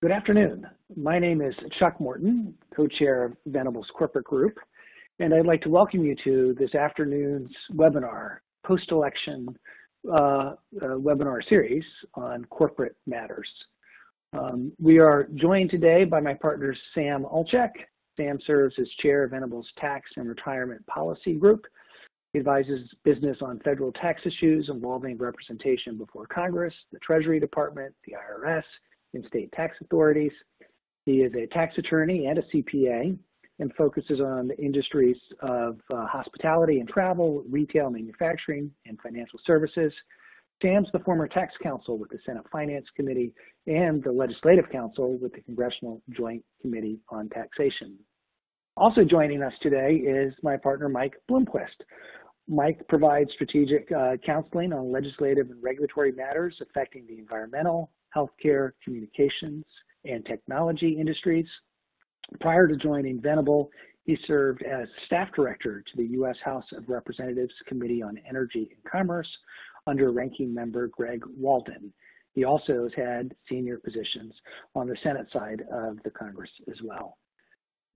Good afternoon. My name is Chuck Morton, co-chair of Venable's corporate group, and I'd like to welcome you to this afternoon's webinar, post-election webinar series on corporate matters. We are joined today by my partner, Sam Olchek. Sam serves as chair of Venable's Tax and Retirement Policy Group. He advises business on federal tax issues involving representation before Congress, the Treasury Department, the IRS, and state tax authorities. He is a tax attorney and a CPA and focuses on the industries of hospitality and travel, retail, manufacturing, and financial services. Sam's the former tax counsel with the Senate Finance Committee and the legislative counsel with the Congressional Joint Committee on Taxation. Also joining us today is my partner, Mike Bloomquist. Mike provides strategic counseling on legislative and regulatory matters affecting the environmental, healthcare, communications, and technology industries. Prior to joining Venable, he served as staff director to the U.S. House of Representatives Committee on Energy and Commerce under ranking member Greg Walden. He also has had senior positions on the Senate side of the Congress as well.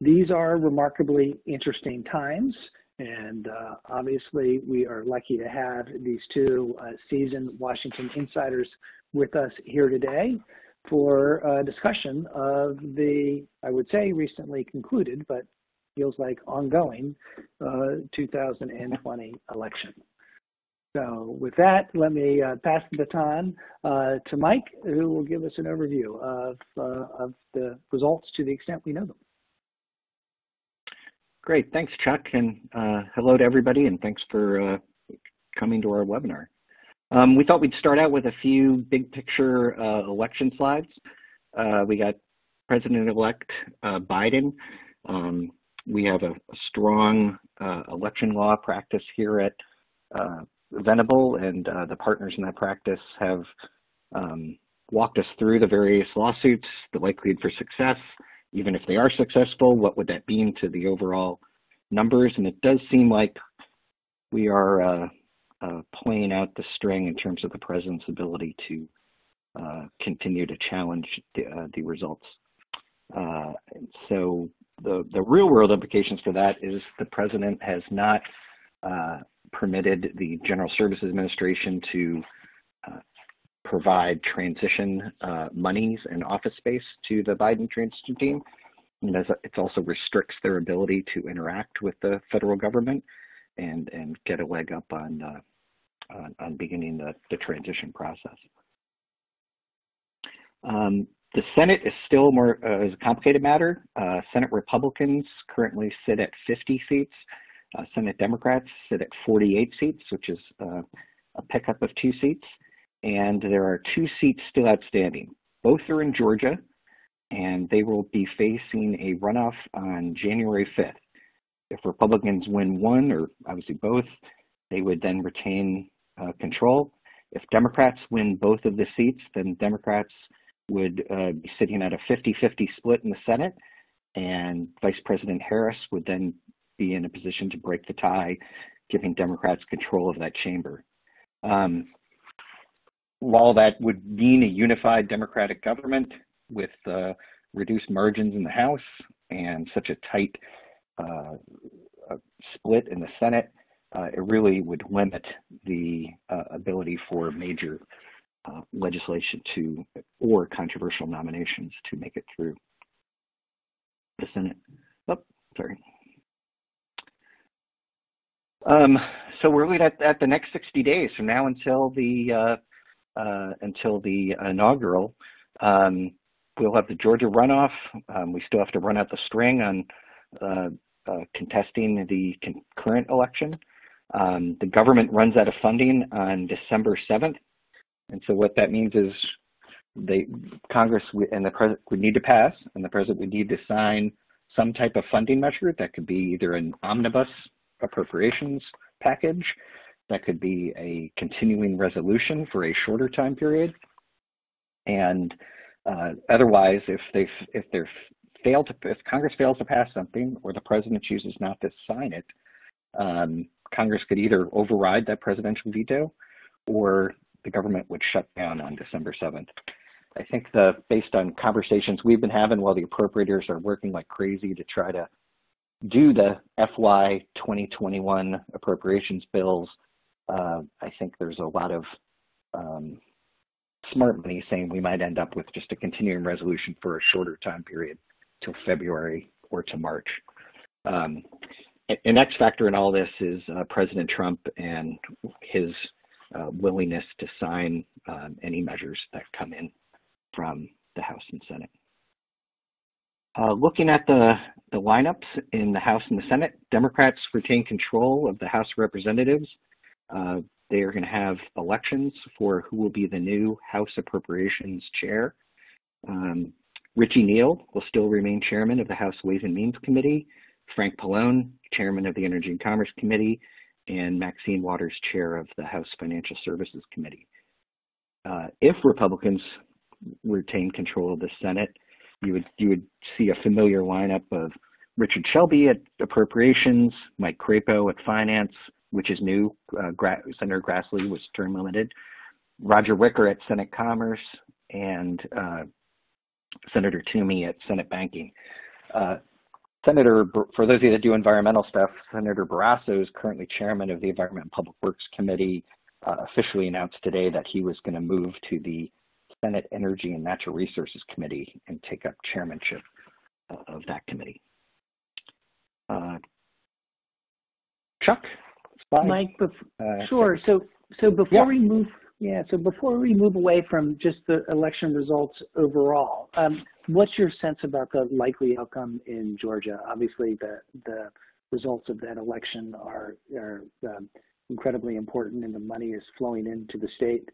These are remarkably interesting times, and obviously we are lucky to have these two seasoned Washington insiders with us here today for a discussion of the, I would say, recently concluded, but feels like ongoing 2020 election. So with that, let me pass the baton to Mike, who will give us an overview of the results to the extent we know them. Great, thanks Chuck, and hello to everybody, and thanks for coming to our webinar. We thought we'd start out with a few big picture election slides. We got President-elect Biden. We have a strong election law practice here at Venable, and the partners in that practice have walked us through the various lawsuits, the likelihood for success. Even if they are successful, what would that mean to the overall numbers? And it does seem like we are playing out the string in terms of the president's ability to continue to challenge the results. So the real world implications for that is the president has not permitted the General Services Administration to provide transition monies and office space to the Biden transition team. And it also restricts their ability to interact with the federal government and get a leg up on beginning the transition process. The Senate is still is a complicated matter. Senate Republicans currently sit at 50 seats. Senate Democrats sit at 48 seats, which is a pickup of 2 seats. And there are 2 seats still outstanding. Both are in Georgia, and they will be facing a runoff on January 5th. If Republicans win one, or obviously both, they would then retain control. If Democrats win both of the seats, then Democrats would be sitting at a 50-50 split in the Senate, and Vice President Harris would then be in a position to break the tie, giving Democrats control of that chamber. While that would mean a unified Democratic government with reduced margins in the House and such a tight split in the Senate, it really would limit the ability for major legislation or controversial nominations to make it through the Senate. Oh, sorry. So we're looking at the next 60 days from now until the inaugural. We'll have the Georgia runoff. We still have to run out the string on contesting the current election. The government runs out of funding on December 7th. And so what that means is Congress and the President would need to pass, and the President would need to sign some type of funding measure. That could be either an omnibus appropriations package, that could be a continuing resolution for a shorter time period. And otherwise, if Congress fails to pass something, or the President chooses not to sign it, Congress could either override that presidential veto, or the government would shut down on December 7th. I think based on conversations we've been having while the appropriators are working like crazy to try to do the FY 2021 appropriations bills, I think there's a lot of smart money saying we might end up with just a continuing resolution for a shorter time period till February or to March. An X factor in all this is President Trump and his willingness to sign any measures that come in from the House and Senate. Looking at the lineups in the House and the Senate, Democrats retain control of the House of Representatives. They are going to have elections for who will be the new House Appropriations Chair. Richie Neal will still remain chairman of the House Ways and Means Committee, Frank Pallone, chairman of the Energy and Commerce Committee, and Maxine Waters, chair of the House Financial Services Committee. If Republicans retain control of the Senate, you would see a familiar lineup of Richard Shelby at Appropriations, Mike Crapo at Finance, which is new. Senator Grassley was term limited, Roger Wicker at Senate Commerce, and Senator Toomey at Senate Banking. For those of you that do environmental stuff, Senator Barrasso is currently chairman of the Environment and Public Works Committee, officially announced today that he was going to move to the Senate Energy and Natural Resources Committee and take up chairmanship of that committee. Chuck? Mike, sure. So before we move, before we move away from just the election results overall, what's your sense about the likely outcome in Georgia? Obviously, the results of that election are incredibly important, and the money is flowing into the state.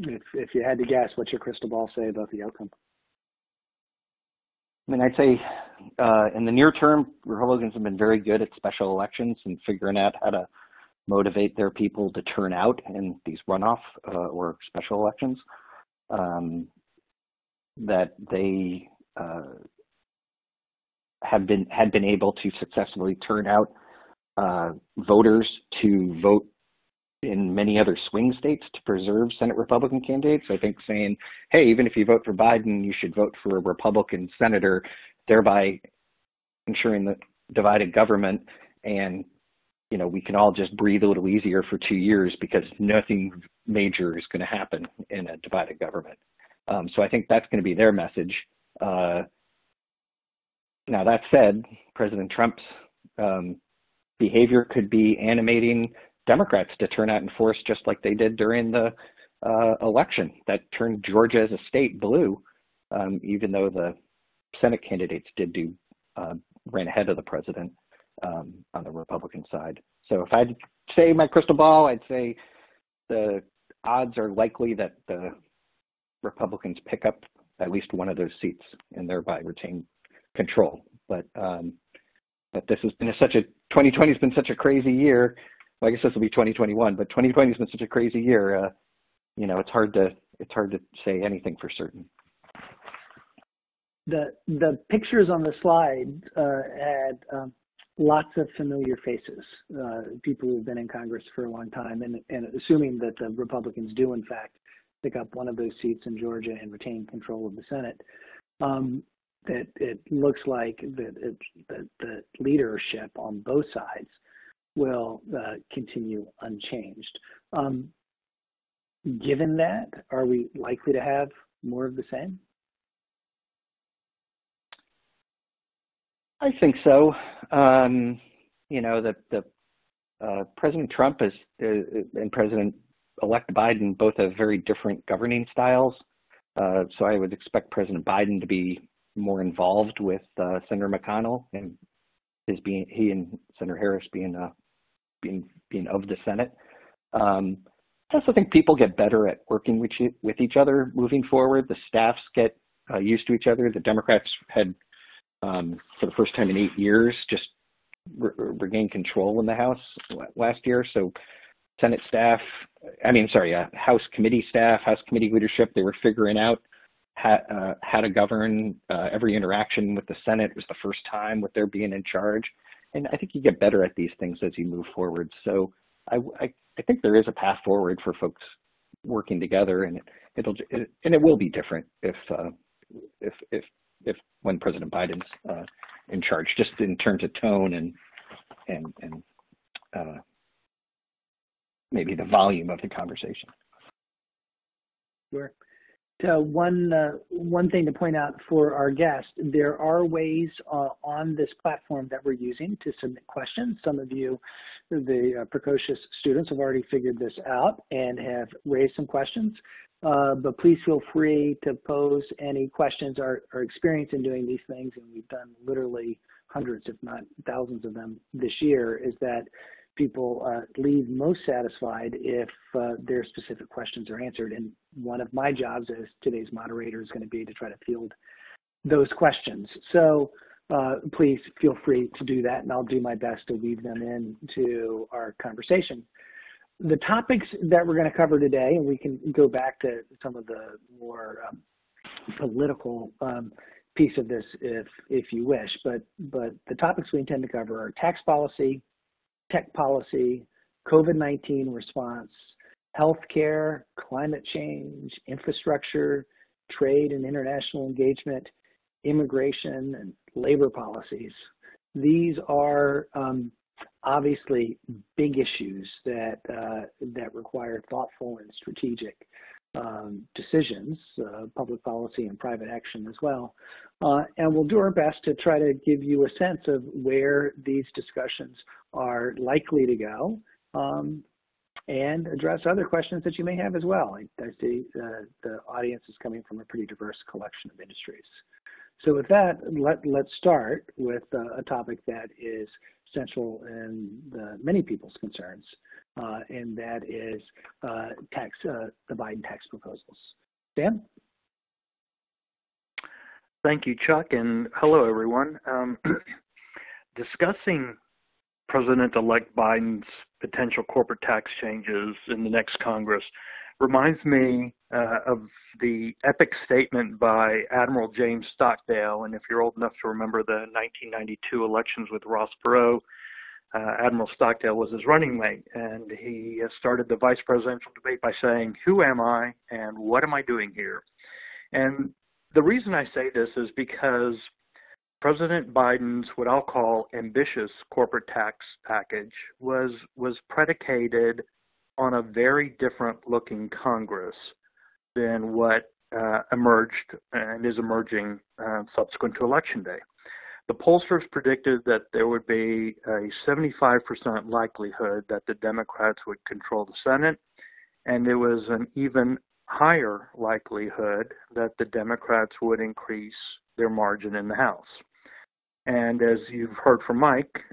If you had to guess, what's your crystal ball say about the outcome? I mean, I'd say in the near term, Republicans have been very good at special elections and figuring out how to motivate their people to turn out in these runoff or special elections. That they had been able to successfully turn out voters to vote in many other swing states to preserve Senate Republican candidates. I think saying, hey, even if you vote for Biden, you should vote for a Republican senator, thereby ensuring the divided government, and we can all just breathe a little easier for 2 years because nothing major is going to happen in a divided government. So I think that's going to be their message. Now that said, President Trump's behavior could be animating Democrats to turn out in force just like they did during the election that turned Georgia as a state blue, even though the Senate candidates ran ahead of the president on the Republican side. So if I'd say my crystal ball, I'd say the odds are likely that the Republicans pick up at least one of those seats and thereby retain control. But this has been 2020 has been such a crazy year. Well, I guess this will be 2021, but 2020 has been such a crazy year. It's hard to say anything for certain. The pictures on the slide had lots of familiar faces, people who've been in Congress for a long time, and assuming that the Republicans do in fact pick up one of those seats in Georgia and retain control of the Senate, that it looks like that the leadership on both sides will continue unchanged. Given that, are we likely to have more of the same? I think so. President Trump and President-elect Biden both have very different governing styles. So I would expect President Biden to be more involved with Senator McConnell and he and Senator Harris being of the Senate. I also think people get better at working with each other moving forward. The staffs get used to each other. The Democrats had, for the first time in 8 years, just regained control in the House last year. So House committee staff, House committee leadership, they were figuring out how to govern every interaction with the Senate. It was the first time with their being in charge. And I think you get better at these things as you move forward. So I think there is a path forward for folks working together. And and it will be different if when President Biden's in charge, just in terms of tone and maybe the volume of the conversation. Sure. One thing to point out for our guests, there are ways on this platform that we're using to submit questions. Some of you, the precocious students, have already figured this out and have raised some questions. But please feel free to pose any questions. Our experience in doing these things, and we've done literally hundreds, if not thousands of them this year, is that people leave most satisfied if their specific questions are answered. And one of my jobs as today's moderator is going to be to try to field those questions. So please feel free to do that, and I'll do my best to weave them into our conversation. The topics that we're going to cover today, and we can go back to some of the more political piece of this if you wish, but the topics we intend to cover are tax policy, tech policy, COVID-19 response, healthcare, climate change, infrastructure, trade and international engagement, immigration, and labor policies. These are obviously big issues that require thoughtful and strategic decisions, public policy and private action as well. And we'll do our best to try to give you a sense of where these discussions are likely to go and address other questions that you may have as well. I see the audience is coming from a pretty diverse collection of industries. So with that, let's start with a topic that is central in many people's concerns, and that is the Biden tax proposals. Dan? Thank you, Chuck, and hello, everyone. Discussing President-elect Biden's potential corporate tax changes in the next Congress reminds me of the epic statement by Admiral James Stockdale. And if you're old enough to remember the 1992 elections with Ross Perot, Admiral Stockdale was his running mate. And he started the vice presidential debate by saying, "Who am I and what am I doing here?" And the reason I say this is because President Biden's what I'll call ambitious corporate tax package was predicated on a very different looking Congress than what emerged and is emerging subsequent to Election Day. The pollsters predicted that there would be a 75% likelihood that the Democrats would control the Senate, and there was an even higher likelihood that the Democrats would increase their margin in the House. And as you've heard from Mike,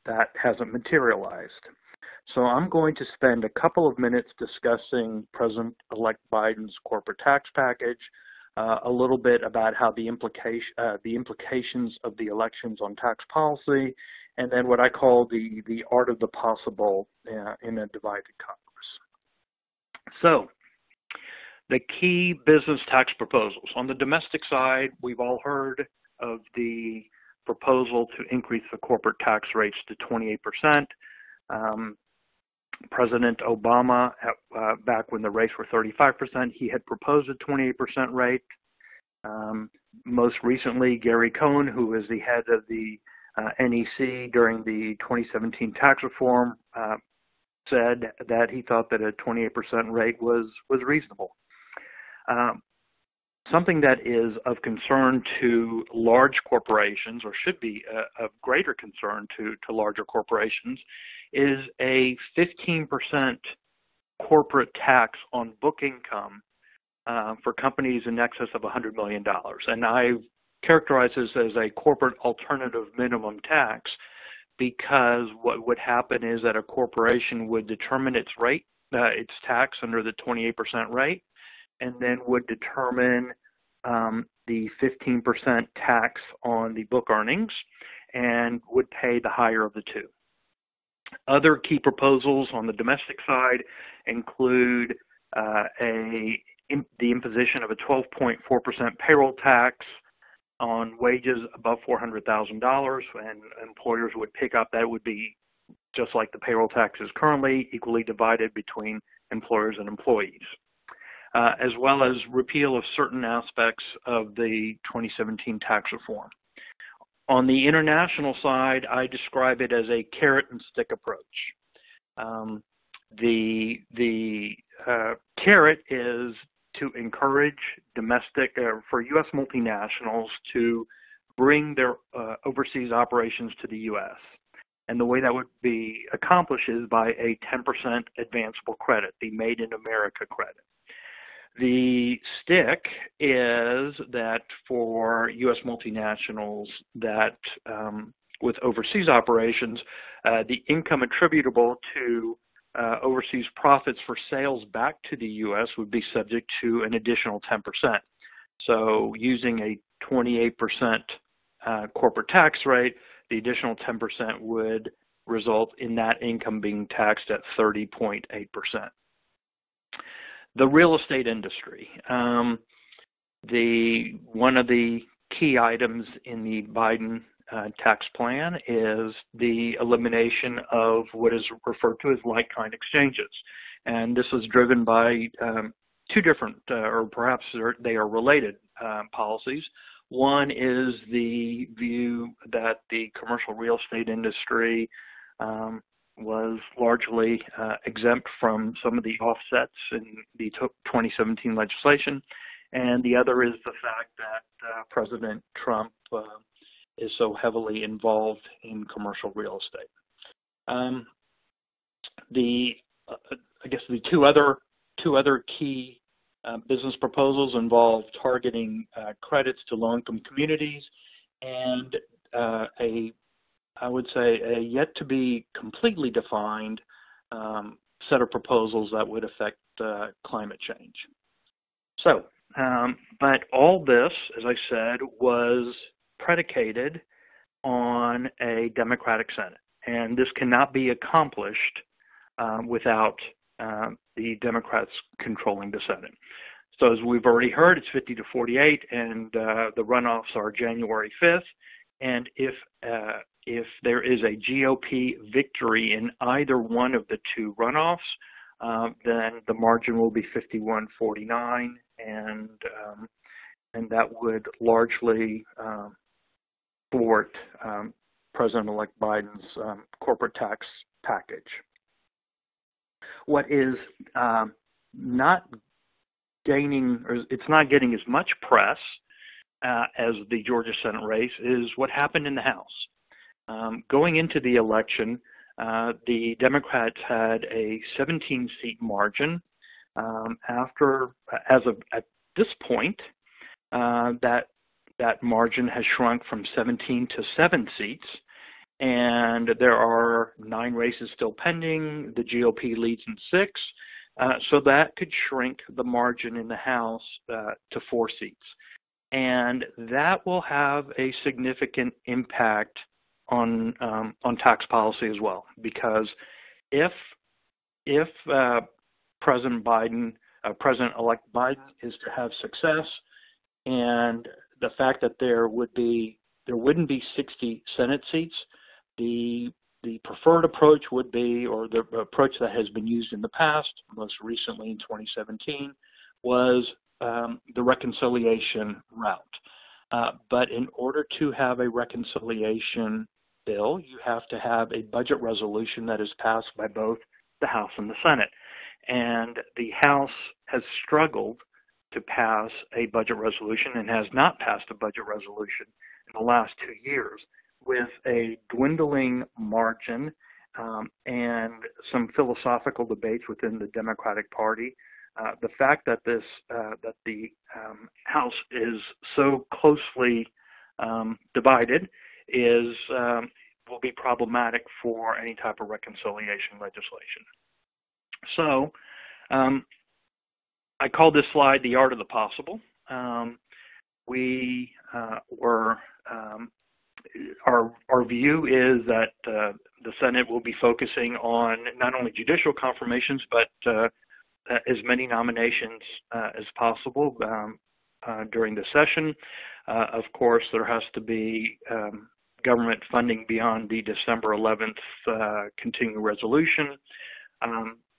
that hasn't materialized. So I'm going to spend a couple of minutes discussing President-elect Biden's corporate tax package, a little bit about how the implications of the elections on tax policy, and then what I call the art of the possible in a divided Congress. So the key business tax proposals. On the domestic side, we've all heard of the proposal to increase the corporate tax rates to 28%. President Obama, back when the rates were 35%, he had proposed a 28% rate. Most recently, Gary Cohn, who was the head of the NEC during the 2017 tax reform, said that he thought that a 28% rate was reasonable. Something that is of concern to large corporations, or should be of greater concern to larger corporations, is a 15% corporate tax on book income for companies in excess of $100 million. And I characterize this as a corporate alternative minimum tax because what would happen is that a corporation would determine its rate, its tax under the 28% rate, and then would determine the 15% tax on the book earnings and would pay the higher of the two. Other key proposals on the domestic side include the imposition of a 12.4% payroll tax on wages above $400,000, and employers would pick up that would be just like the payroll tax is currently, equally divided between employers and employees. as well as repeal of certain aspects of the 2017 tax reform. On the international side, I describe it as a carrot and stick approach. The carrot is to encourage domestic, for U.S. multinationals to bring their overseas operations to the U.S. And the way that would be accomplished is by a 10% advanceable credit, the Made in America credit. The stick is that for U.S. multinationals that with overseas operations, the income attributable to overseas profits for sales back to the U.S. would be subject to an additional 10%. So using a 28% corporate tax rate, the additional 10% would result in that income being taxed at 30.8%. The real estate industry. One of the key items in the Biden tax plan is the elimination of what is referred to as like-kind exchanges. And this was driven by two different, or perhaps they are related policies. One is the view that the commercial real estate industry was largely exempt from some of the offsets in the 2017 legislation. And the other is the fact that President Trump is so heavily involved in commercial real estate. I guess the two other key business proposals involve targeting credits to low-income communities and I would say a yet to be completely defined set of proposals that would affect climate change. So, but all this, as I said, was predicated on a Democratic Senate, and this cannot be accomplished without the Democrats controlling the Senate. So as we've already heard, it's 50 to 48, and the runoffs are January 5th. And if there is a GOP victory in either one of the two runoffs, then the margin will be 51-49, and that would largely thwart President-elect Biden's corporate tax package. What is not gaining, or it's not getting as much press as the Georgia Senate race, is what happened in the House. Going into the election, the Democrats had a 17-seat margin. At this point, that margin has shrunk from 17 to 7 seats, and there are 9 races still pending. The GOP leads in 6, so that could shrink the margin in the House to 4 seats. And that will have a significant impact on tax policy as well, because if President-elect Biden is to have success, and the fact that there wouldn't be 60 Senate seats, the preferred approach would be, or the approach that has been used in the past, most recently in 2017, was the reconciliation route. But in order to have a reconciliation bill, you have to have a budget resolution that is passed by both the House and the Senate. And the House has struggled to pass a budget resolution and has not passed a budget resolution in the last 2 years, with a dwindling margin and some philosophical debates within the Democratic Party. The fact that the House is so closely divided will be problematic for any type of reconciliation legislation. So I call this slide the art of the possible. Our view is that the Senate will be focusing on not only judicial confirmations, but as many nominations as possible during the session. Of course, there has to be government funding beyond the December 11th continuing resolution.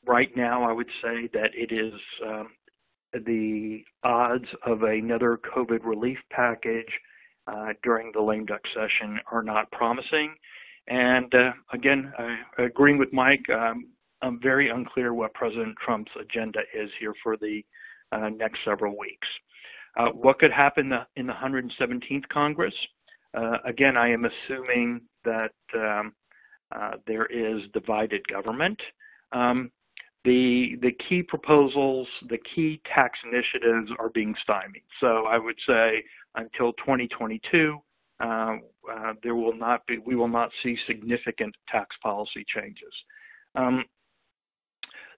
Right now, I would say that it is the odds of another COVID relief package during the lame duck session are not promising. And again, agreeing with Mike, I'm very unclear what President Trump's agenda is here for the next several weeks. What could happen in the 117th Congress? Again, I am assuming that there is divided government. The key proposals, the key tax initiatives are being stymied. So I would say until 2022, we will not see significant tax policy changes.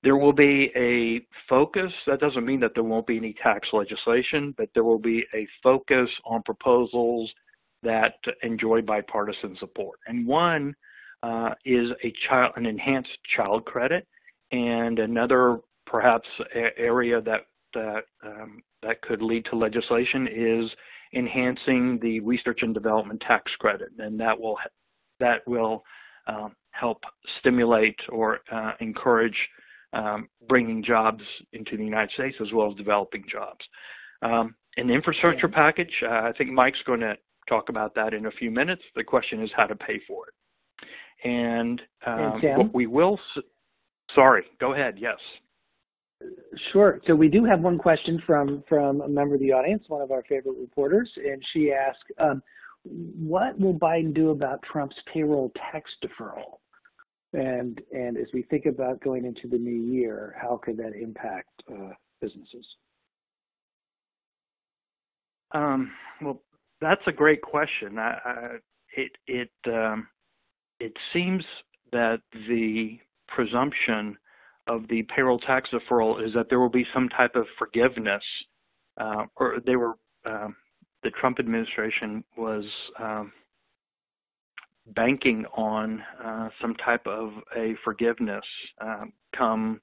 There will be a focus. That doesn't mean that there won't be any tax legislation, but there will be a focus on proposals that enjoy bipartisan support. And one is an enhanced child credit, and another perhaps area that could lead to legislation is enhancing the research and development tax credit, and that will help stimulate or encourage bringing jobs into the United States as well as developing jobs. An infrastructure package, I think Mike's going to talk about that in a few minutes. The question is how to pay for it. And what we will, sorry, go ahead, yes. Sure. So we do have one question from a member of the audience, one of our favorite reporters, and she asked, what will Biden do about Trump's payroll tax deferral? And as we think about going into the new year, how could that impact businesses? Well, that's a great question. It seems that the presumption of the payroll tax deferral is that there will be some type of forgiveness, or the Trump administration was banking on some type of a forgiveness come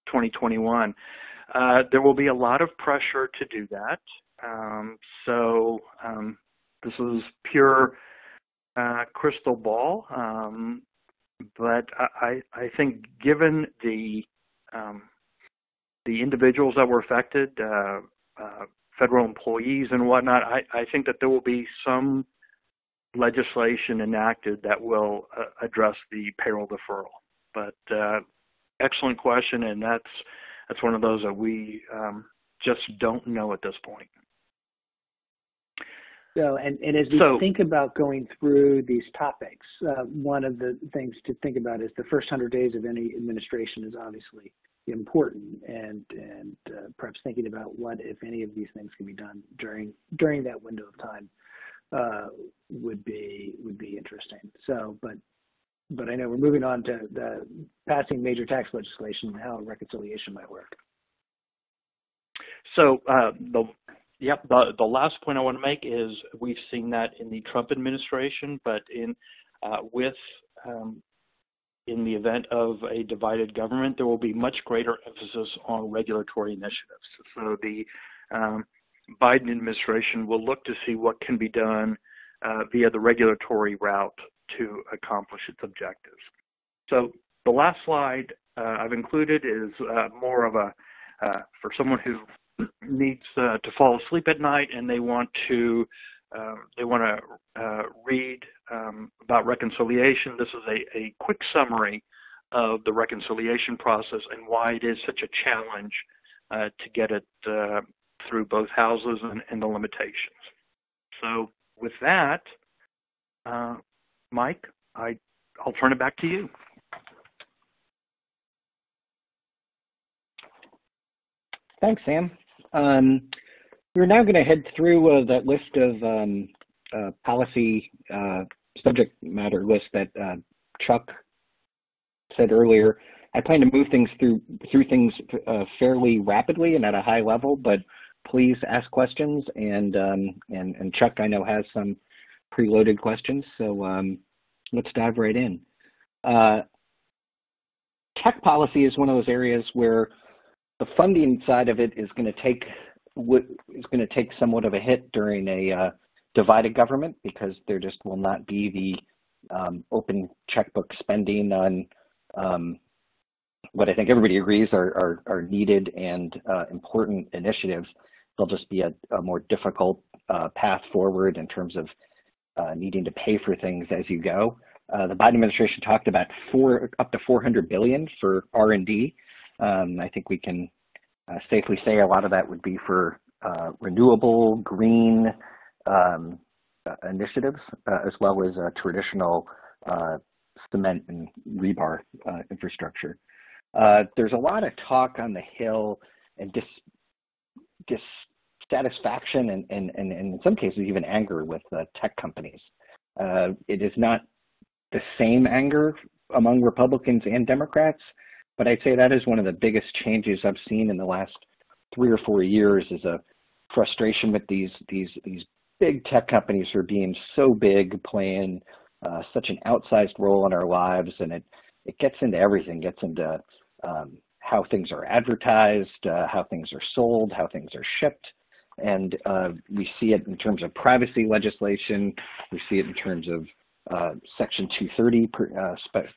2021. There will be a lot of pressure to do that. So this is pure crystal ball, but I think given the individuals that were affected, federal employees and whatnot, I think that there will be some legislation enacted that will address the payroll deferral. But excellent question, and that's one of those that we just don't know at this point. So, and as we think about going through these topics, one of the things to think about is the first 100 days of any administration is obviously important, and perhaps thinking about what, if any, of these things can be done during that window of time would be interesting. So, but I know we're moving on to the passing major tax legislation and how reconciliation might work. So the last point I want to make is we've seen that in the Trump administration, but in the event of a divided government, there will be much greater emphasis on regulatory initiatives. So the Biden administration will look to see what can be done via the regulatory route to accomplish its objectives. So the last slide I've included is more of a for someone who needs to fall asleep at night and they want to read about reconciliation. This is a quick summary of the reconciliation process and why it is such a challenge to get it through both houses and the limitations. So with that, Mike, I'll turn it back to you. Thanks, Sam. We're now going to head through that list of policy subject matter list that Chuck said earlier. I plan to move things through things fairly rapidly and at a high level, but please ask questions. And Chuck, I know, has some preloaded questions, so let's dive right in. Tech policy is one of those areas where the funding side of it is going to take somewhat of a hit during a divided government, because there just will not be the open checkbook spending on what I think everybody agrees are needed and important initiatives. They'll just be a more difficult path forward in terms of needing to pay for things as you go. The Biden administration talked about up to $400 billion for R&D. I think we can safely say a lot of that would be for renewable, green initiatives, as well as traditional cement and rebar infrastructure. There's a lot of talk on the Hill and dissatisfaction and in some cases even anger with tech companies. It is not the same anger among Republicans and Democrats, but I'd say that is one of the biggest changes I've seen in the last 3 or 4 years, is a frustration with these big tech companies who are being so big, playing such an outsized role in our lives, and it gets into everything, gets into how things are advertised, how things are sold, how things are shipped. And we see it in terms of privacy legislation. We see it in terms of Section 230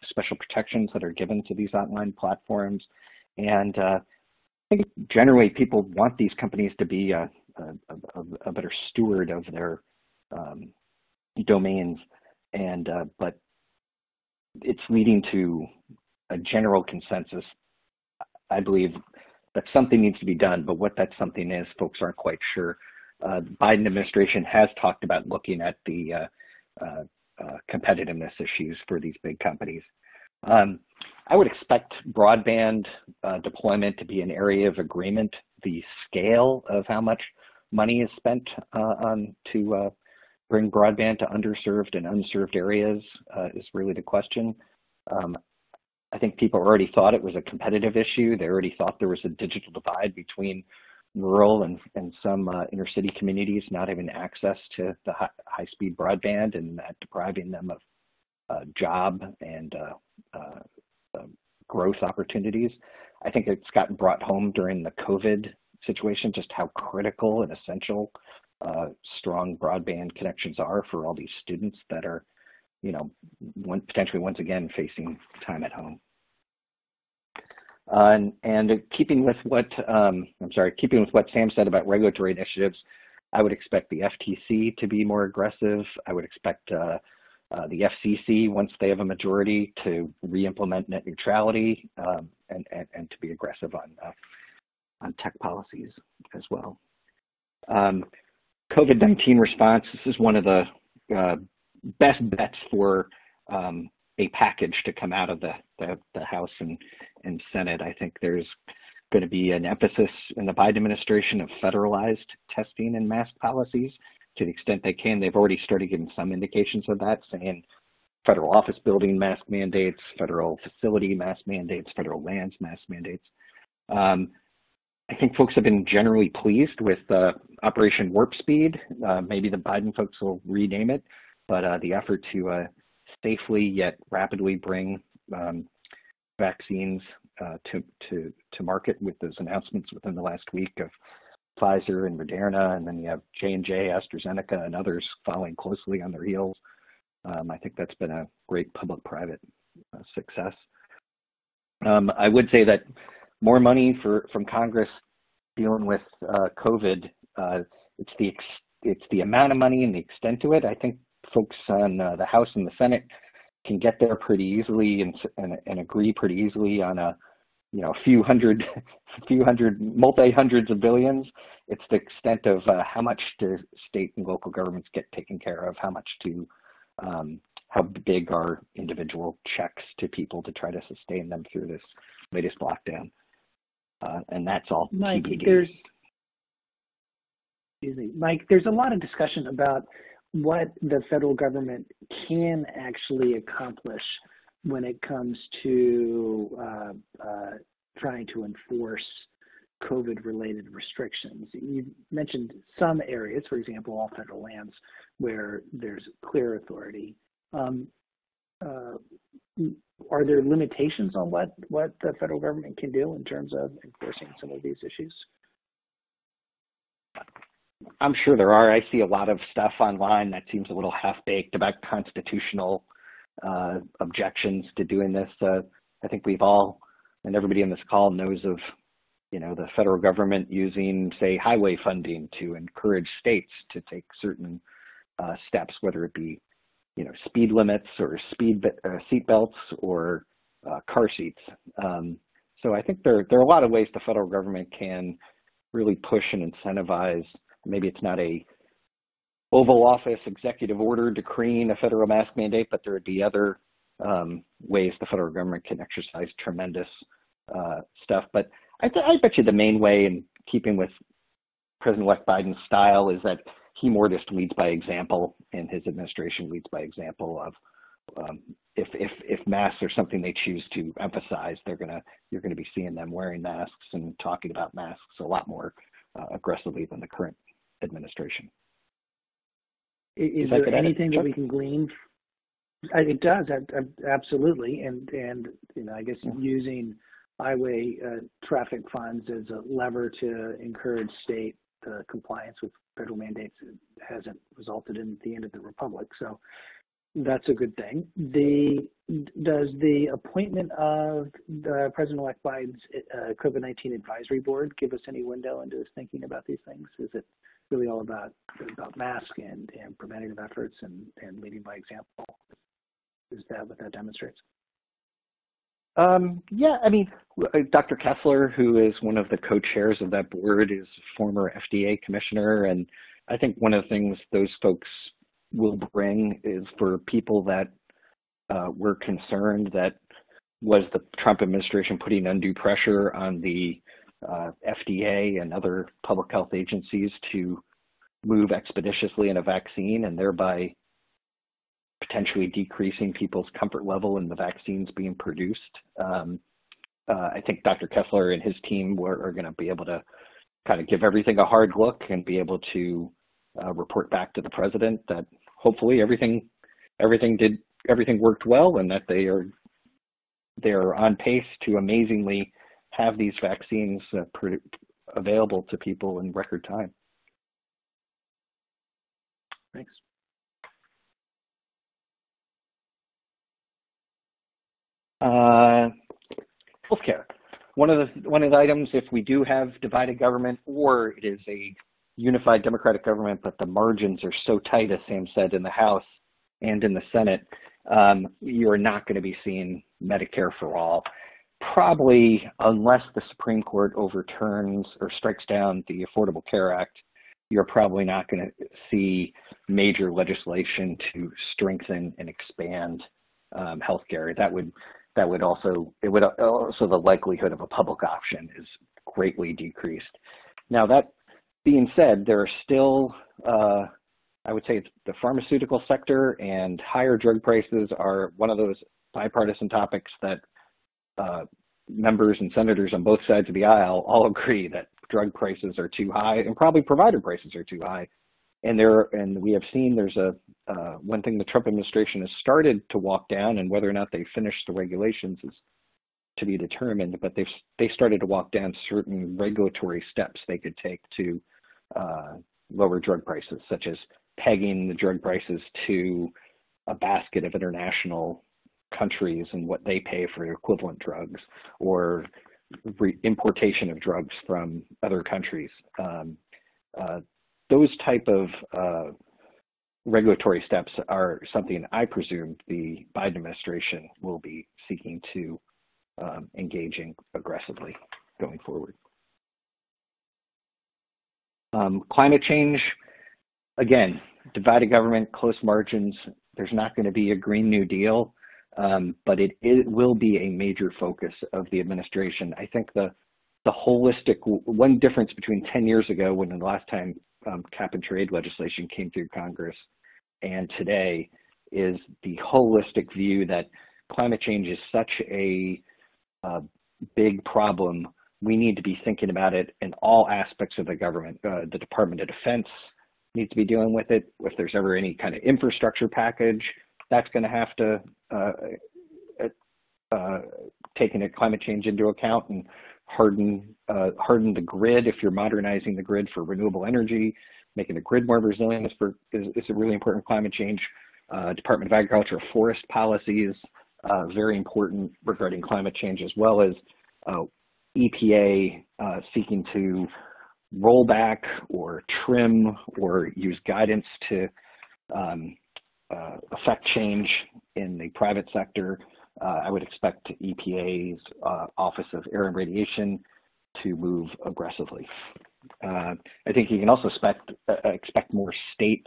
special protections that are given to these online platforms. And I think generally people want these companies to be a better steward of their domains, and but it's leading to a general consensus, I believe, that something needs to be done, but what that something is, folks aren't quite sure. The Biden administration has talked about looking at the competitiveness issues for these big companies. I would expect broadband deployment to be an area of agreement. The scale of how much money is spent to bring broadband to underserved and unserved areas is really the question. I think people already thought it was a competitive issue. They already thought there was a digital divide between rural and some inner city communities not having access to the high-speed broadband, and that depriving them of job and growth opportunities. I think it's gotten brought home during the COVID situation, just how critical and essential strong broadband connections are for all these students that are, potentially once again facing time at home. And keeping with what Sam said about regulatory initiatives, I would expect the FTC to be more aggressive. I would expect the FCC, once they have a majority, to re-implement net neutrality and to be aggressive on tech policies as well. COVID-19 response, this is one of the best bets for a package to come out of the House and Senate. I think there's going to be an emphasis in the Biden administration of federalized testing and mask policies to the extent they can. They've already started giving some indications of that, saying federal office building mask mandates, federal facility mask mandates, federal lands mask mandates. I think folks have been generally pleased with Operation Warp Speed. Maybe the Biden folks will rename it, but the effort to safely yet rapidly bring vaccines to market, with those announcements within the last week of Pfizer and Moderna, and then you have J&J, AstraZeneca, and others following closely on their heels. I think that's been a great public-private success. I would say that more money from Congress dealing with COVID. It's the amount of money and the extent to it. I think folks on the House and the Senate can get there pretty easily and agree pretty easily on a few hundred, multi-hundreds of billions. It's the extent of how much do state and local governments get taken care of, how big are individual checks to people to try to sustain them through this latest lockdown. And that's all Mike, TBD. Mike, there's a lot of discussion about what the federal government can actually accomplish when it comes to trying to enforce COVID-related restrictions. You mentioned some areas, for example, all federal lands, where there's clear authority. Are there limitations on what the federal government can do in terms of enforcing some of these issues? I'm sure there are. I see a lot of stuff online that seems a little half-baked about constitutional objections to doing this. I think we've all and everybody in this call knows of, the federal government using, say, highway funding to encourage states to take certain steps, whether it be, speed limits or seat belts or car seats. So I think there are a lot of ways the federal government can really push and incentivize. Maybe it's not a Oval Office executive order decreeing a federal mask mandate, but there would be other ways the federal government can exercise tremendous stuff. But I bet you the main way, in keeping with President-elect Biden's style, is that he more just leads by example, and his administration leads by example of if masks are something they choose to emphasize, you're gonna be seeing them wearing masks and talking about masks a lot more aggressively than the current administration. Is there anything that we can glean? It does, absolutely, and I guess using highway traffic funds as a lever to encourage state compliance with federal mandates hasn't resulted in the end of the republic, so that's a good thing. Does the appointment of the President-elect Biden's COVID-19 advisory board give us any window into his thinking about these things? Is it really all about masks and preventative efforts and leading by example? Is that what that demonstrates? Yeah, I mean, Dr. Kessler, who is one of the co-chairs of that board, is a former FDA commissioner, and I think one of the things those folks will bring is, for people that were concerned that was the Trump administration putting undue pressure on the FDA and other public health agencies to move expeditiously in a vaccine, and thereby potentially decreasing people's comfort level in the vaccines being produced. I think Dr. Kessler and his team are going to be able to kind of give everything a hard look and be able to report back to the president that hopefully everything worked well, and that they're on pace to amazingly have these vaccines available to people in record time. Thanks. Healthcare. One of the items, if we do have divided government, or it is a unified Democratic government, but the margins are so tight, as Sam said, in the House and in the Senate, you are not going to be seeing Medicare for all. Probably, unless the Supreme Court overturns or strikes down the Affordable Care Act, you're probably not going to see major legislation to strengthen and expand healthcare. That would also the likelihood of a public option is greatly decreased. Now, that being said, there are still, I would say, it's the pharmaceutical sector and higher drug prices are one of those bipartisan topics that members and senators on both sides of the aisle all agree that drug prices are too high, and probably provider prices are too high. And we have seen there's one thing the Trump administration has started to walk down, and whether or not they finish the regulations is to be determined, but they started to walk down certain regulatory steps they could take to lower drug prices, such as pegging the drug prices to a basket of international countries and what they pay for equivalent drugs, or importation of drugs from other countries. Those type of regulatory steps are something I presume the Biden administration will be seeking to engaging aggressively going forward. Climate change, again, divided government, close margins. There's not going to be a Green New Deal, but it will be a major focus of the administration. I think the holistic, one difference between 10 years ago, when the last time cap and trade legislation came through Congress, and today, is the holistic view that climate change is such a big problem. We need to be thinking about it in all aspects of the government. The Department of Defense needs to be dealing with it. If there's ever any kind of infrastructure package, that's going to have to taking climate change into account and harden the grid. If you're modernizing the grid for renewable energy, making the grid more resilient is a really important climate change. Department of Agriculture, forest policies, very important regarding climate change, as well as EPA seeking to roll back or trim or use guidance to affect change in the private sector, I would expect EPA's Office of Air and Radiation to move aggressively. I think you can also expect more state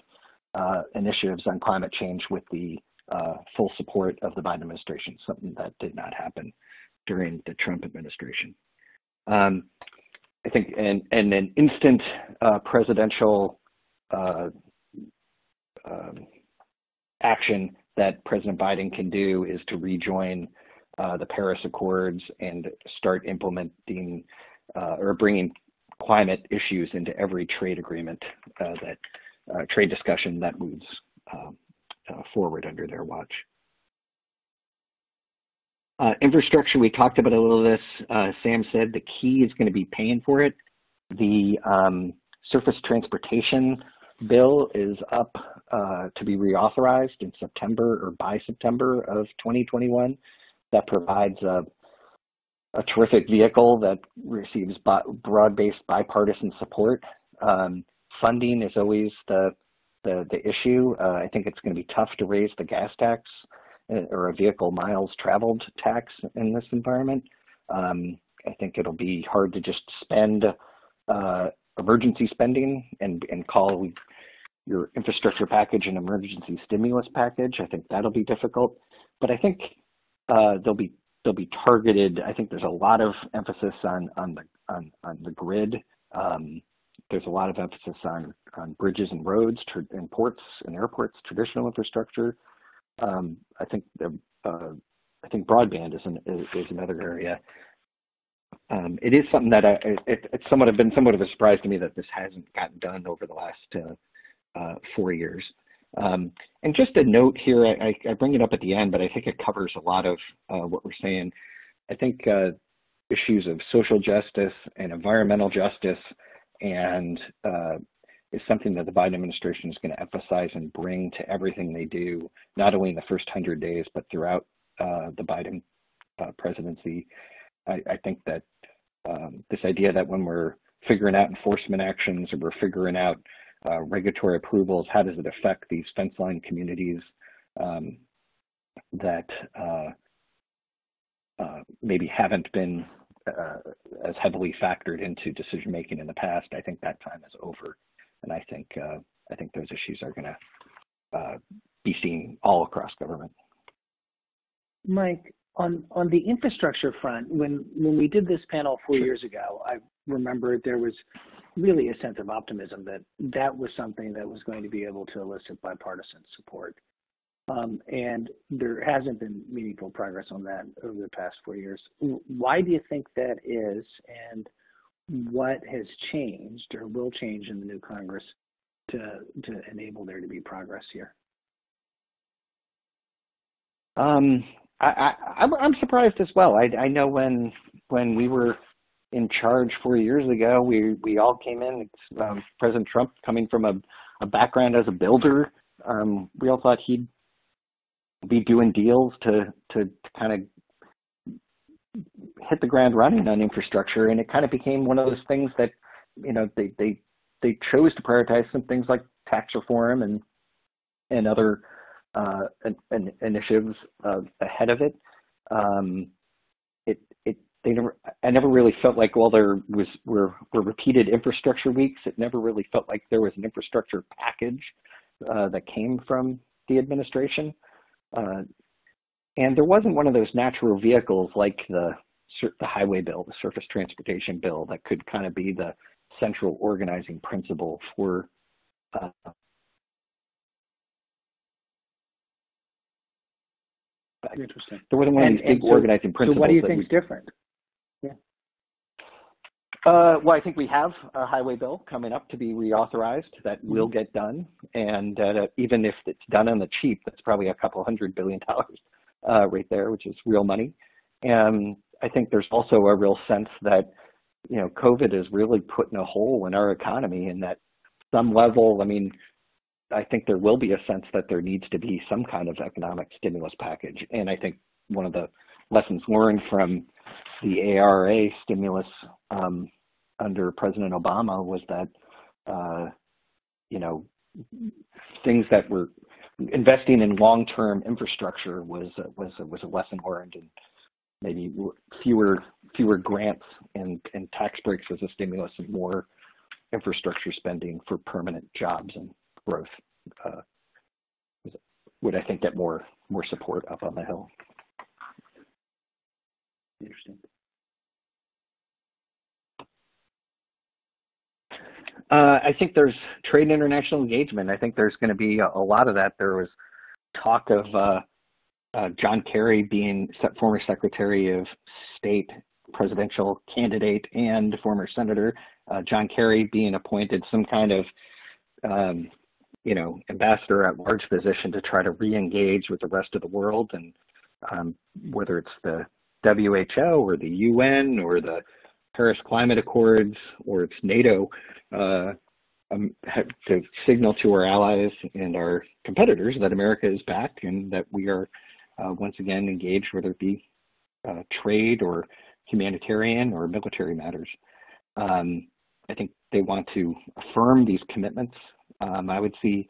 initiatives on climate change with the full support of the Biden administration, something that did not happen during the Trump administration. I think and an instant presidential action that President Biden can do is to rejoin the Paris Accords and start implementing or bringing climate issues into every trade agreement trade discussion that moves forward under their watch. Infrastructure, we talked about a little of this. Sam said the key is going to be paying for it. The surface transportation bill is up to be reauthorized in September or by September of 2021. That provides a terrific vehicle that receives broad-based bipartisan support. Funding is always the issue. I think it's going to be tough to raise the gas tax or a vehicle miles traveled tax in this environment. I think it'll be hard to just spend emergency spending and call your infrastructure package an emergency stimulus package. I think that'll be difficult, but I think they'll be targeted. I think there's a lot of emphasis on the grid. There's a lot of emphasis on bridges and roads and ports and airports, traditional infrastructure. I think broadband is another area. It is something that it's been somewhat of a surprise to me that this hasn't gotten done over the last 4 years. And just a note here, I bring it up at the end, but I think it covers a lot of what we're saying. I think issues of social justice and environmental justice and is something that the Biden administration is going to emphasize and bring to everything they do, not only in the first 100 days, but throughout the Biden presidency. I think that this idea that when we're figuring out enforcement actions or we're figuring out regulatory approvals, how does it affect these fence line communities that maybe haven't been as heavily factored into decision making in the past? I think that time is over. And I think those issues are going to be seen all across government. Mike, on the infrastructure front, when we did this panel 4 years ago, I remember there was really a sense of optimism that was something that was going to be able to elicit bipartisan support. And there hasn't been meaningful progress on that over the past 4 years. Why do you think that is, and what has changed or will change in the new Congress to enable there to be progress here? I'm surprised as well. I know when we were in charge 4 years ago, we all came in. President Trump coming from a background as a builder, we all thought he'd be doing deals to kind of hit the ground running on infrastructure, and it kind of became one of those things that, you know, they chose to prioritize some things like tax reform and other initiatives ahead of it. I never really felt like, well, there were repeated infrastructure weeks. It never really felt like there was an infrastructure package that came from the administration. And there wasn't one of those natural vehicles like the highway bill, the surface transportation bill, that could kind of be the central organizing principle for Interesting. There wasn't one of these big organizing principles. So what do you think is different? Yeah. Well, I think we have a highway bill coming up to be reauthorized that will get done, and even if it's done on the cheap, that's probably a couple $100 billion right there, which is real money. And I think there's also a real sense that, you know, COVID is really putting a hole in our economy, and that some level, I mean, I think there will be a sense that there needs to be some kind of economic stimulus package. And I think one of the lessons learned from the ARA stimulus under President Obama was that, things that were investing in long-term infrastructure was a lesson learned, and maybe fewer grants and tax breaks as a stimulus and more infrastructure spending for permanent jobs and growth would, I think, get more support up on the Hill. Interesting. I think there's trade and international engagement. I think there's going to be a lot of that. There was talk of John Kerry being former Secretary of State, presidential candidate, and former senator. John Kerry being appointed some kind of, ambassador at large position to try to re-engage with the rest of the world, and whether it's the WHO or the UN or the Paris Climate Accords or it's NATO, to signal to our allies and our competitors that America is back and that we are once again engaged, whether it be trade or humanitarian or military matters. I think they want to affirm these commitments. I would see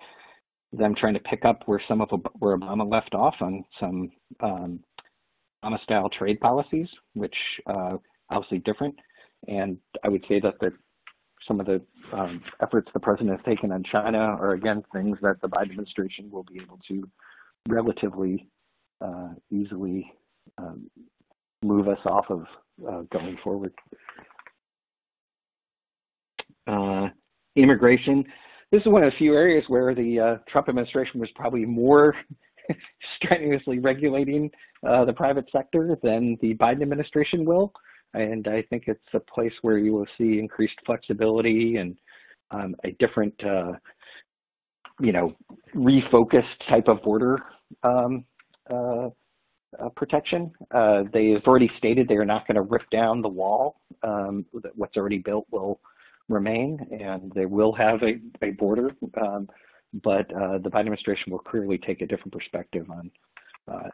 them trying to pick up where Obama left off on some Obama-style trade policies, which obviously different. And I would say that some of the efforts the president has taken on China are, again, things that the Biden administration will be able to relatively easily move us off of going forward. Immigration. This is one of the few areas where the Trump administration was probably more strenuously regulating the private sector than the Biden administration will. And I think it's a place where you will see increased flexibility and a different, refocused type of border protection. They have already stated they are not going to rip down the wall. That what's already built will remain, and they will have a border. But the Biden administration will clearly take a different perspective on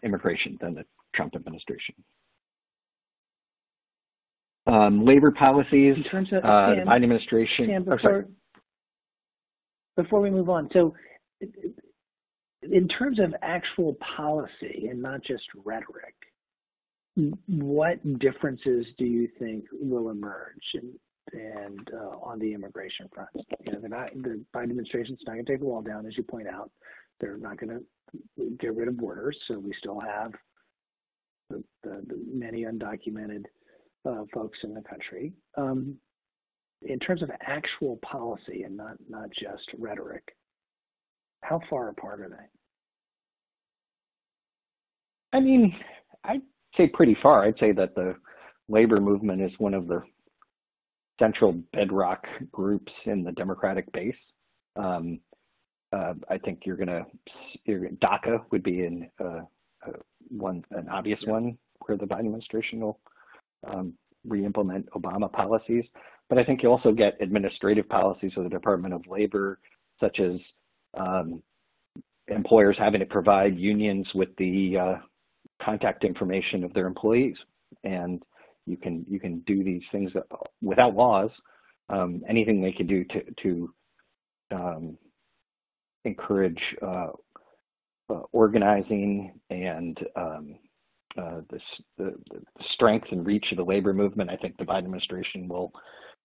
immigration than the Trump administration. Labor policies, in terms of, the Biden administration. Before we move on, so in terms of actual policy and not just rhetoric, what differences do you think will emerge and on the immigration front? The Biden administration is not going to take the wall down, as you point out. They're not going to get rid of borders, so we still have the many undocumented folks in the country. In terms of actual policy and not just rhetoric, how far apart are they? I mean, I'd say pretty far. I'd say that the labor movement is one of the central bedrock groups in the Democratic base. I think DACA would be an obvious one where the Biden administration will re-implement Obama policies. But I think you also get administrative policies of the Department of Labor, such as employers having to provide unions with the contact information of their employees. And you can do these things without laws. Anything they can do to encourage organizing and the strength and reach of the labor movement. I think the Biden administration will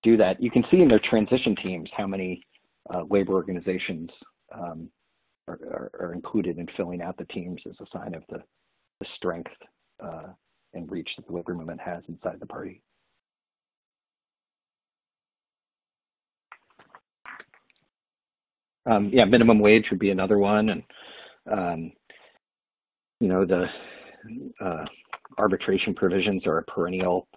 do that. You can see in their transition teams how many labor organizations are included in filling out the teams as a sign of the strength and reach that the labor movement has inside the party. Minimum wage would be another one, and the arbitration provisions are a perennial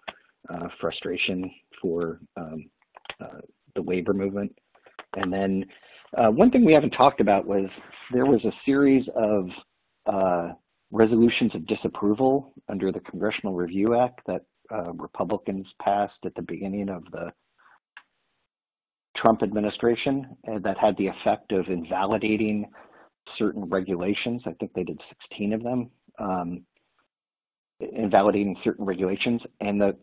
frustration for the labor movement. And then one thing we haven't talked about was there was a series of resolutions of disapproval under the Congressional Review Act that Republicans passed at the beginning of the Trump administration, and that had the effect of invalidating certain regulations. I think they did 16 of them. invalidating certain regulations. And the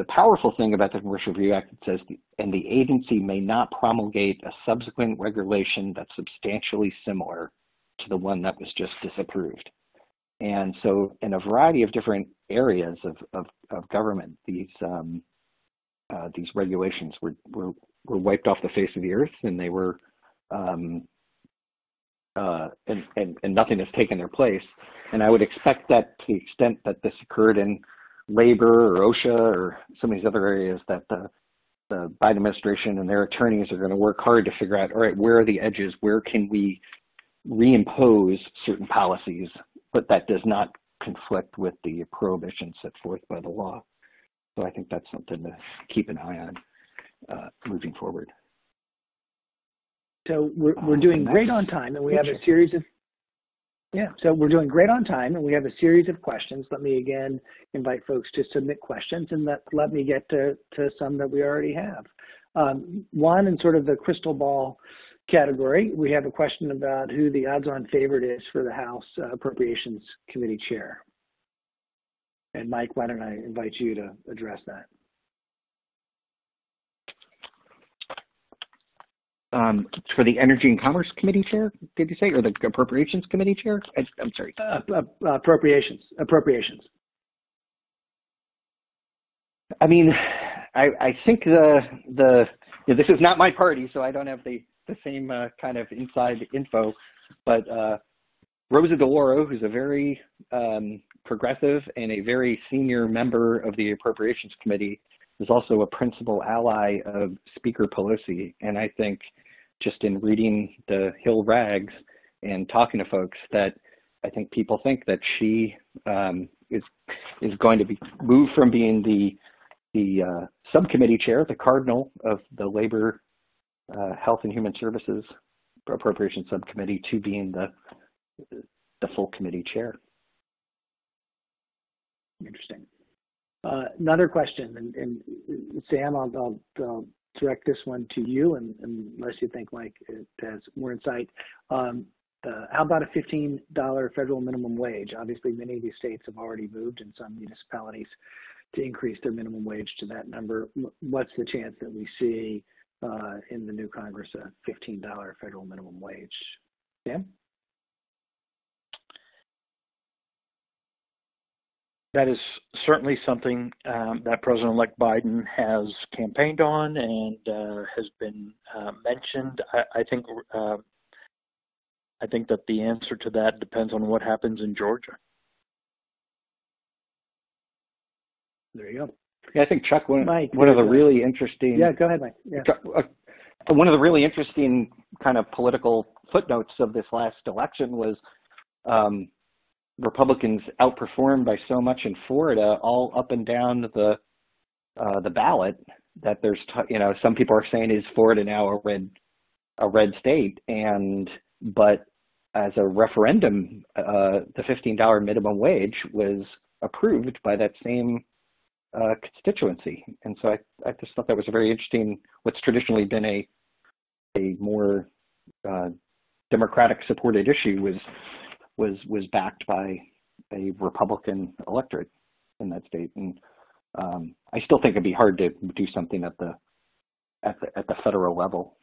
powerful thing about the Commercial Review Act, it says, and the agency may not promulgate a subsequent regulation that's substantially similar to the one that was just disapproved. And so in a variety of different areas of government, these regulations were wiped off the face of the earth, and they were and nothing has taken their place. And I would expect that to the extent that this occurred in labor or OSHA or some of these other areas, that the Biden administration and their attorneys are going to work hard to figure out, all right, where are the edges? Where can we reimpose certain policies, but that does not conflict with the prohibitions set forth by the law? So I think that's something to keep an eye on moving forward. So we're doing great on time, and we have a series of So we're doing great on time, and we have a series of questions. Let me again invite folks to submit questions, and let me get to some that we already have. One, in sort of the crystal ball category, we have a question about who the odds-on favorite is for the House Appropriations Committee chair. And Mike, why don't I invite you to address that? For the Energy and Commerce Committee chair, did you say, or the Appropriations Committee chair? I'm sorry. Appropriations. I mean, I think this is not my party, so I don't have the same kind of inside info, but Rosa DeLauro, who's a very progressive and a very senior member of the Appropriations Committee, is also a principal ally of Speaker Pelosi. And I think just in reading the Hill rags and talking to folks, that I think people think that she is going to be moved from being the subcommittee chair, the cardinal of the Labor, Health and Human Services Appropriations Subcommittee, to being the full committee chair. Interesting. Another question, and Sam, I'll direct this one to you, and unless you think Mike has more insight. How about a $15 federal minimum wage? Obviously, many of these states have already moved, and some municipalities, to increase their minimum wage to that number. What's the chance that we see in the new Congress a $15 federal minimum wage? Sam? That is certainly something that President-elect Biden has campaigned on and has been mentioned. I think that the answer to that depends on what happens in Georgia. There you go. Yeah, I think, Chuck, one Mike, of the really interesting. Yeah, go ahead, Mike. Yeah. One of the really interesting kind of political footnotes of this last election was Republicans outperformed by so much in Florida, all up and down the ballot, that there's some people are saying, is Florida now a red state? But as a referendum, the $15 minimum wage was approved by that same constituency, and so I just thought that was a very interesting. What's traditionally been a more Democratic supported issue was backed by a Republican electorate in that state, and I still think it'd be hard to do something at the federal level.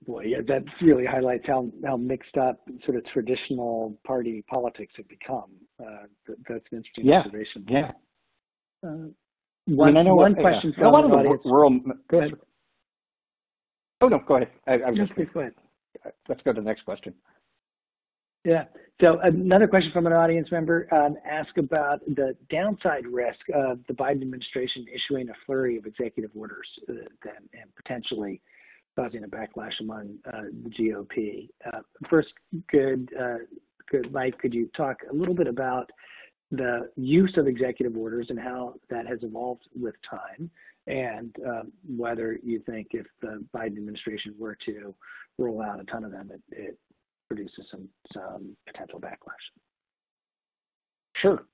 Boy, yeah, that really highlights how mixed up sort of traditional party politics have become. That's an interesting observation. Yeah. One question from the audience. Go ahead. Oh no, go ahead. Please go ahead. Let's go to the next question. Yeah. So another question from an audience member asked about the downside risk of the Biden administration issuing a flurry of executive orders and potentially causing a backlash among the GOP. First, Mike, could you talk a little bit about the use of executive orders and how that has evolved with time, and whether you think if the Biden administration were to roll out a ton of them, it produces some potential backlash? Sure.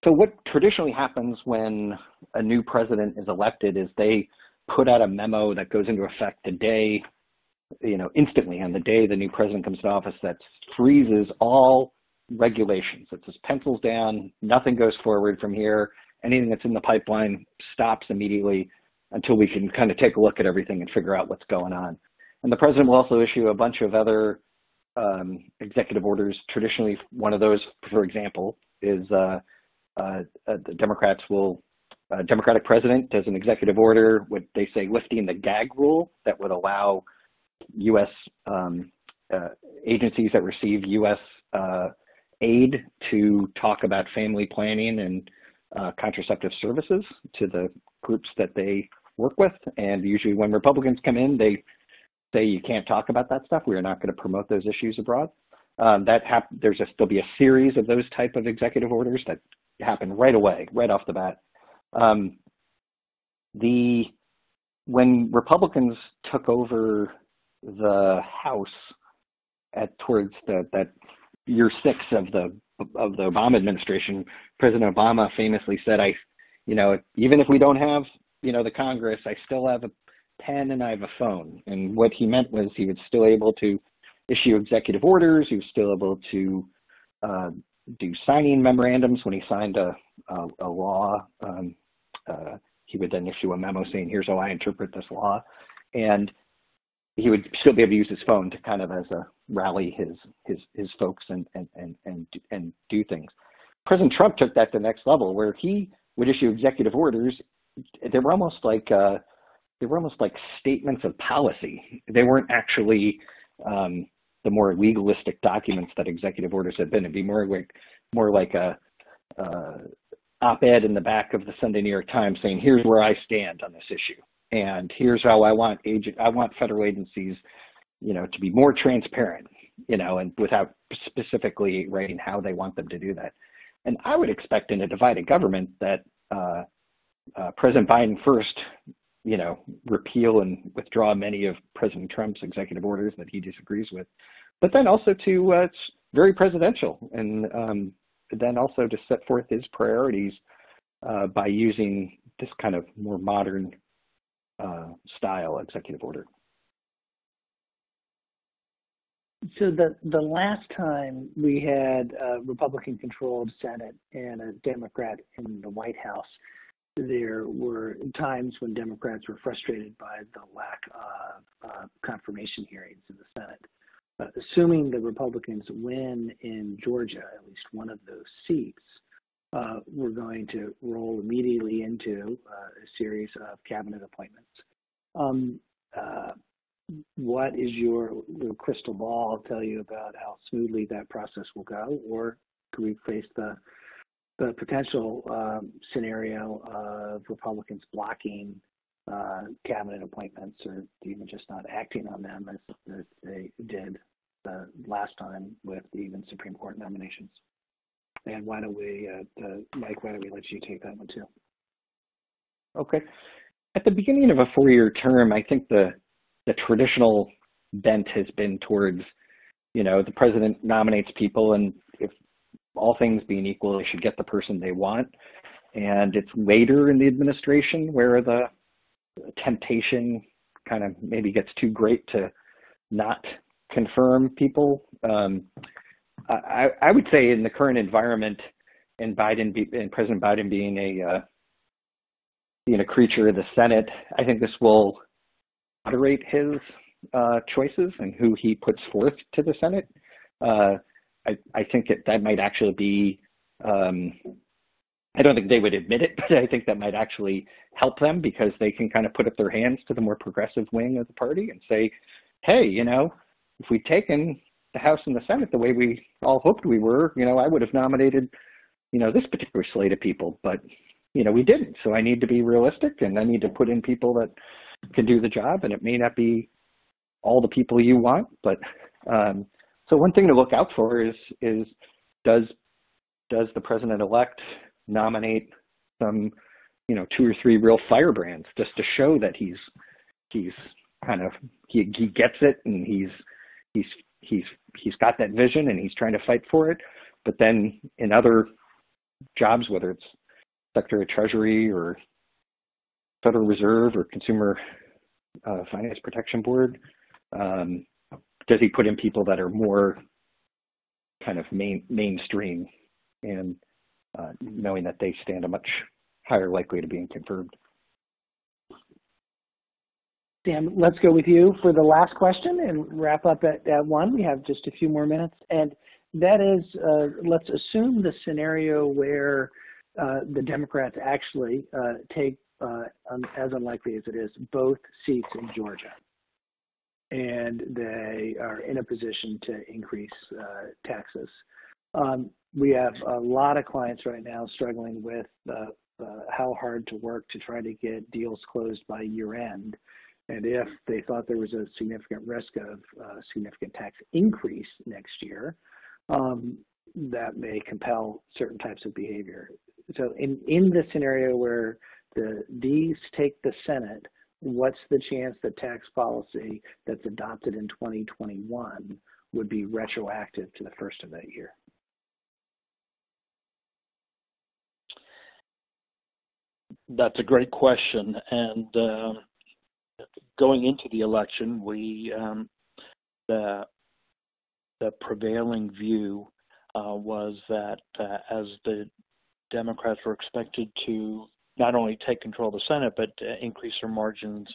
So what traditionally happens when a new president is elected is they put out a memo that goes into effect the day instantly on the day the new president comes to office, that freezes all regulations. It just pencils down, nothing goes forward from here. Anything that's in the pipeline stops immediately until we can kind of take a look at everything and figure out what's going on. And the president will also issue a bunch of other executive orders. Traditionally, one of those, for example, is the Democratic president does an executive order, what they say lifting the gag rule, that would allow U.S. Agencies that receive U.S. Aid to talk about family planning and contraceptive services to the groups that they work with. And usually when Republicans come in, they say you can't talk about that stuff. We are not going to promote those issues abroad. There'll be a series of those type of executive orders that happen right away, right off the bat. When Republicans took over the House towards that year 6 of the Obama administration, President Obama famously said, even if we don't have, the Congress, I still have a pen and I have a phone. And what he meant was he was still able to issue executive orders. He was still able to do signing memorandums. When he signed a law, he would then issue a memo saying, here's how I interpret this law. And he would still be able to use his phone to kind of as a rally his folks and do things. President Trump took that to the next level, where he would issue executive orders. They were almost like statements of policy. They weren't actually the more legalistic documents that executive orders have been. It'd be more like a op-ed in the back of the Sunday New York Times saying, here's where I stand on this issue. And here's how I want federal agencies, to be more transparent, and without specifically writing how they want them to do that. And I would expect in a divided government that President Biden first, repeal and withdraw many of President Trump's executive orders that he disagrees with, but then also it's very presidential, and then also to set forth his priorities by using this kind of more modern style executive order. So the last time we had a Republican-controlled Senate and a Democrat in the White House, there were times when Democrats were frustrated by the lack of confirmation hearings in the Senate. Assuming the Republicans win in Georgia, at least one of those seats, we're going to roll immediately into a series of cabinet appointments. What is your crystal ball tell you about how smoothly that process will go, or could we face the potential scenario of Republicans blocking cabinet appointments, or even just not acting on them as they did last time with the even Supreme Court nominations? And why don't we, Mike, why don't we let you take that one too? Okay. At the beginning of a 4-year term, I think the traditional bent has been towards, the president nominates people, and if all things being equal, they should get the person they want. And it's later in the administration where the temptation kind of maybe gets too great to not confirm people. I would say in the current environment, and President Biden being a creature of the Senate, I think this will moderate his choices and who he puts forth to the Senate. I think that might actually be, I don't think they would admit it, but I think that might actually help them, because they can kind of put up their hands to the more progressive wing of the party and say, hey, if we'd taken the House and the Senate the way we all hoped we were, I would have nominated, this particular slate of people, but, we didn't. So I need to be realistic, and I need to put in people that can do the job, and it may not be all the people you want, but so one thing to look out for is does the president-elect nominate some, 2 or 3 real firebrands, just to show that he gets it, and he's got that vision, and he's trying to fight for it. But then in other jobs, whether it's Secretary of Treasury or Federal Reserve or Consumer Finance Protection Board, Does he put in people that are more kind of mainstream and knowing that they stand a much higher likely to being confirmed? Sam, let's go with you for the last question and wrap up at 1. We have just a few more minutes. And that is, let's assume the scenario where the Democrats actually take, as unlikely as it is, both seats in Georgia. And they are in a position to increase taxes. We have a lot of clients right now struggling with how hard to work to try to get deals closed by year end. And if they thought there was a significant risk of significant tax increase next year, that may compel certain types of behavior. So in the scenario where the Ds take the Senate, what's the chance that tax policy that's adopted in 2021 would be retroactive to the first of that year? That's a great question. And going into the election, the prevailing view was that as the Democrats were expected to not only take control of the Senate, but increase their margins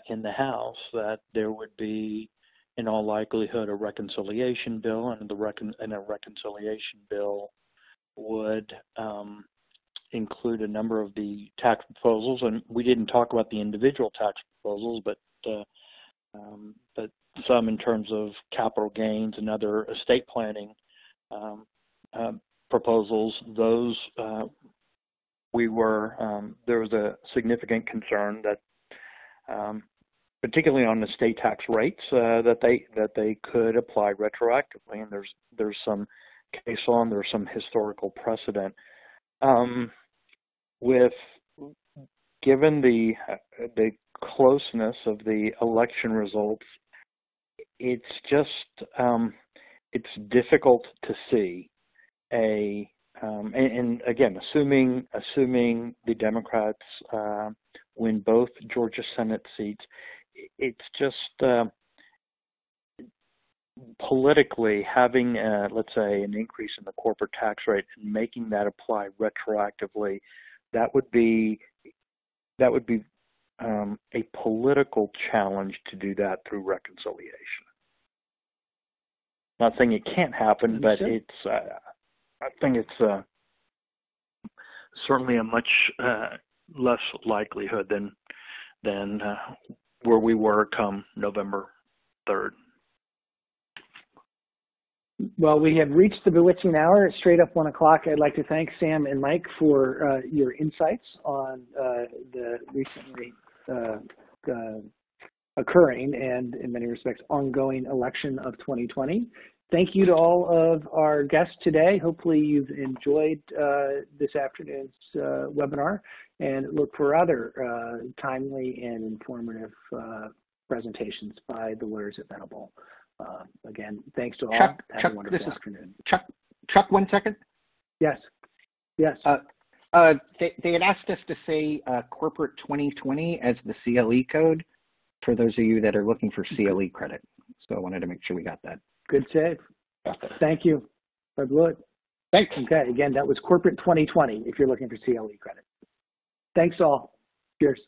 in the House, that there would be, in all likelihood, a reconciliation bill, and a reconciliation bill would include a number of the tax proposals. And we didn't talk about the individual tax proposals, but some in terms of capital gains and other estate planning proposals. Those there was a significant concern that, particularly on the state tax rates, that they could apply retroactively, and there's some case law and there's some historical precedent. Given the closeness of the election results, it's just it's difficult to see and again, assuming the Democrats win both Georgia Senate seats, it's just politically having, let's say, an increase in the corporate tax rate and making that apply retroactively, that would be a political challenge to do that through reconciliation. Not saying it can't happen, but I think it's certainly a much less likelihood than where we were come November 3rd. Well, we have reached the bewitching hour. It's straight up 1 o'clock. I'd like to thank Sam and Mike for your insights on the recently occurring and, in many respects, ongoing election of 2020. Thank you to all of our guests today. Hopefully you've enjoyed this afternoon's webinar, and look for other timely and informative presentations by the lawyers at Venable. Again, thanks to all. Have a wonderful afternoon. Chuck, 1 second. Yes. Yes. They had asked us to say corporate 2020 as the CLE code for those of you that are looking for CLE credit. So I wanted to make sure we got that. Good save. Thank you. Thanks. Okay. Again, that was corporate 2020 if you're looking for CLE credit. Thanks all. Cheers.